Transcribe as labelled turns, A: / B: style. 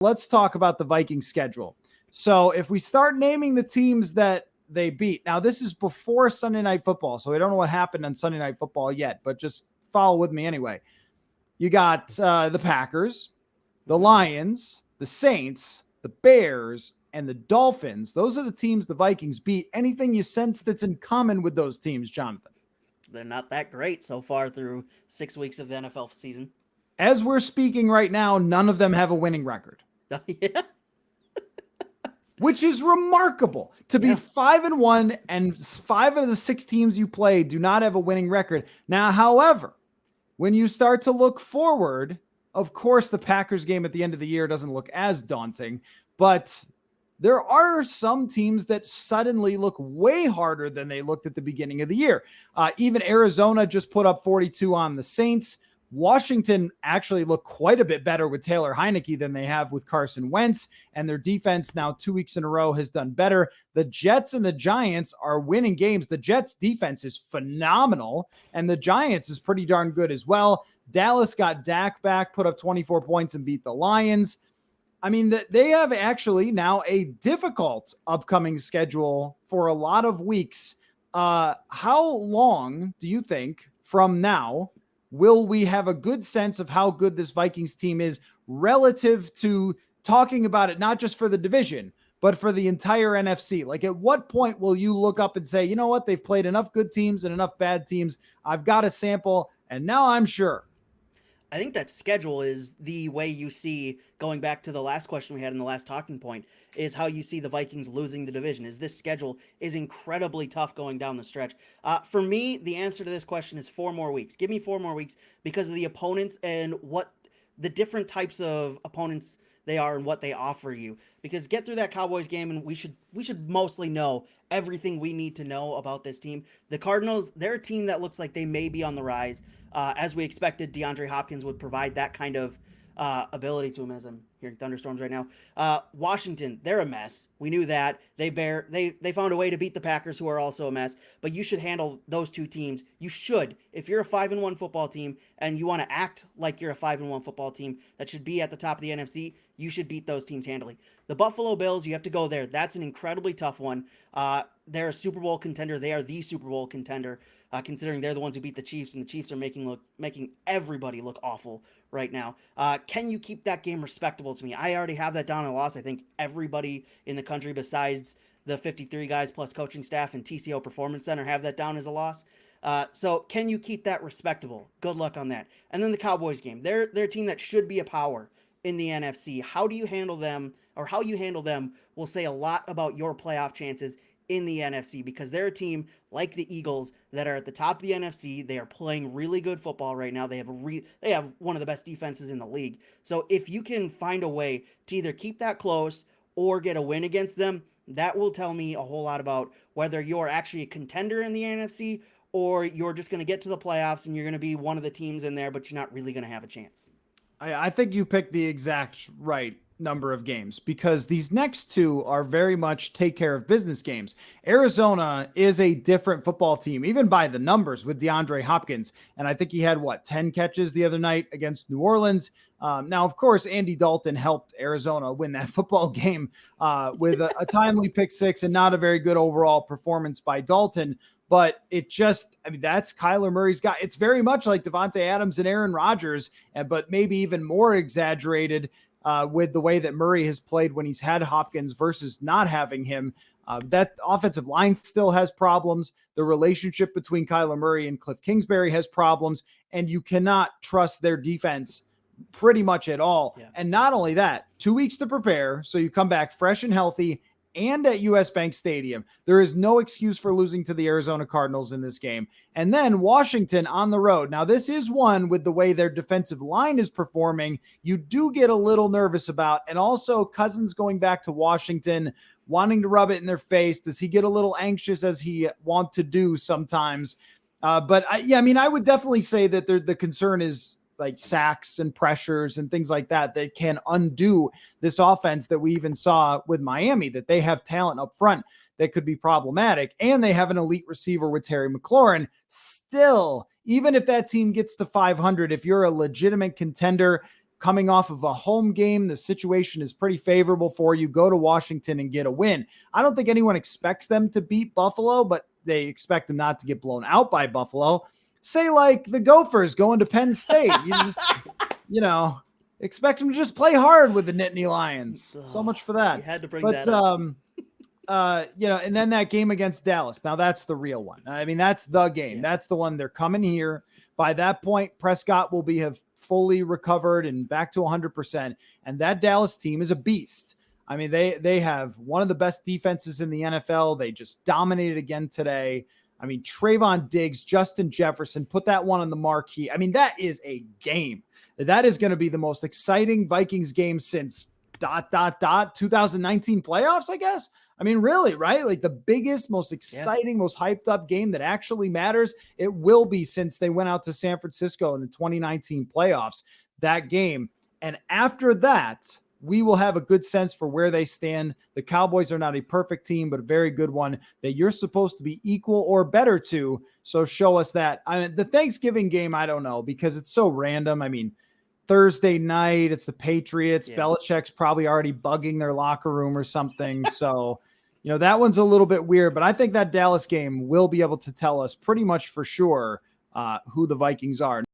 A: let's talk about the Vikings schedule. So if we start naming the teams that they beat, now this is before Sunday Night Football, so we don't know what happened on Sunday Night Football yet, but just follow with me anyway. You got the Packers, the Lions, the Saints, the Bears, and the Dolphins. Those are the teams the Vikings beat. Anything you sense that's in common with those teams, Jonathan?
B: They're not that great so far through 6 weeks of the NFL season.
A: As we're speaking right now, none of them have a winning record.
B: Yeah.
A: Which is remarkable to be 5-1, and 5 of the 6 teams you play do not have a winning record. Now, however, when you start to look forward, of course, the Packers game at the end of the year doesn't look as daunting, but there are some teams that suddenly look way harder than they looked at the beginning of the year. Even Arizona just put up 42 on the Saints. Washington actually looked quite a bit better with Taylor Heineke than they have with Carson Wentz, and their defense now 2 weeks in a row has done better. The Jets and the Giants are winning games. The Jets defense is phenomenal, and the Giants is pretty darn good as well. Dallas got Dak back, put up 24 points and beat the Lions. I mean, they have actually now a difficult upcoming schedule for a lot of weeks. How long do you think from now will we have a good sense of how good this Vikings team is relative to talking about it, not just for the division, but for the entire NFC? Like, at what point will you look up and say, you know what, they've played enough good teams and enough bad teams. I've got a sample, and now I'm sure.
B: I think that schedule is the way you see, going back to the last question we had in the last talking point, is how you see the Vikings losing the division. Is this schedule is incredibly tough going down the stretch. For me, the answer to this question is 4 more weeks. Give me 4 more weeks because of the opponents and what the different types of opponents they are and what they offer you. Because get through that Cowboys game and we should mostly know everything we need to know about this team. The Cardinals, they're a team that looks like they may be on the rise. As we expected, DeAndre Hopkins would provide that kind of ability to him, as I'm hearing thunderstorms right now. Washington, they're a mess. We knew that. They found a way to beat the Packers, who are also a mess. But you should handle those 2 teams. You should. If you're a 5-1 football team and you want to act like you're a 5-1 football team that should be at the top of the NFC, you should beat those teams handily. The Buffalo Bills, you have to go there. That's an incredibly tough one. They're a Super Bowl contender. They are the Super Bowl contender, considering they're the ones who beat the Chiefs, and the Chiefs are making everybody look awful right now. Can you keep that game respectable to me? I already have that down a loss. I think everybody in the country besides the 53 guys plus coaching staff and TCO Performance Center have that down as a loss. So can you keep that respectable? Good luck on that. And then the Cowboys game. They're a team that should be a power in the NFC. How do you handle them, or how you handle them will say a lot about your playoff chances in the NFC, because they're a team like the Eagles that are at the top of the NFC. They are playing really good football right now. They have one of the best defenses in the league. So if you can find a way to either keep that close or get a win against them, that will tell me a whole lot about whether you're actually a contender in the NFC or you're just going to get to the playoffs and you're going to be one of the teams in there, but you're not really going to have a chance.
A: I think you picked the exact right number of games, because these next 2 are very much take care of business games. Arizona is a different football team, even by the numbers, with DeAndre Hopkins. And I think he had 10 catches the other night against New Orleans. Now, of course, Andy Dalton helped Arizona win that football game with a timely pick 6 and not a very good overall performance by Dalton. But that's Kyler Murray's guy. It's very much like Devontae Adams and Aaron Rodgers, but maybe even more exaggerated with the way that Murray has played when he's had Hopkins versus not having him. That offensive line still has problems. The relationship between Kyler Murray and Cliff Kingsbury has problems, and you cannot trust their defense pretty much at all. Yeah. And not only that, 2 weeks to prepare, so you come back fresh and healthy, and at US Bank Stadium. There is no excuse for losing to the Arizona Cardinals in this game. And then Washington on the road. Now, this is one with the way their defensive line is performing, you do get a little nervous about. And also Cousins going back to Washington, wanting to rub it in their face. Does he get a little anxious, as he wants to do sometimes? But I would definitely say that the concern is like sacks and pressures and things like that can undo this offense that we even saw with Miami, that they have talent up front that could be problematic. And they have an elite receiver with Terry McLaurin. Still, even if that team gets to 500, if you're a legitimate contender, coming off of a home game. The situation is pretty favorable for you. Go to Washington and get a win. I don't think anyone expects them to beat Buffalo, but they expect them not to get blown out by Buffalo. Say like the Gophers going to Penn State. You just, expect them to just play hard with the Nittany Lions. So much for that.
B: You had to bring that up.
A: And then that game against Dallas. Now that's the real one. I mean, that's the game. Yeah. That's the one. They're coming here. By that point, Prescott will have fully recovered and back to 100%. And that Dallas team is a beast. I mean, they have one of the best defenses in the NFL. They just dominated again today. I mean, Trayvon Diggs, Justin Jefferson, put that one on the marquee. I mean, that is a game. That is going to be the most exciting Vikings game since ... 2019 playoffs, I guess. I mean, really, right? Like the biggest, most exciting, most hyped up game that actually matters. It will be since they went out to San Francisco in the 2019 playoffs, that game. And after that, we will have a good sense for where they stand. The Cowboys are not a perfect team, but a very good one that you're supposed to be equal or better to. So show us that. I mean, the Thanksgiving game, I don't know, because it's so random. I mean, Thursday night, it's the Patriots. Yeah. Belichick's probably already bugging their locker room or something. So, that one's a little bit weird, but I think that Dallas game will be able to tell us pretty much for sure who the Vikings are.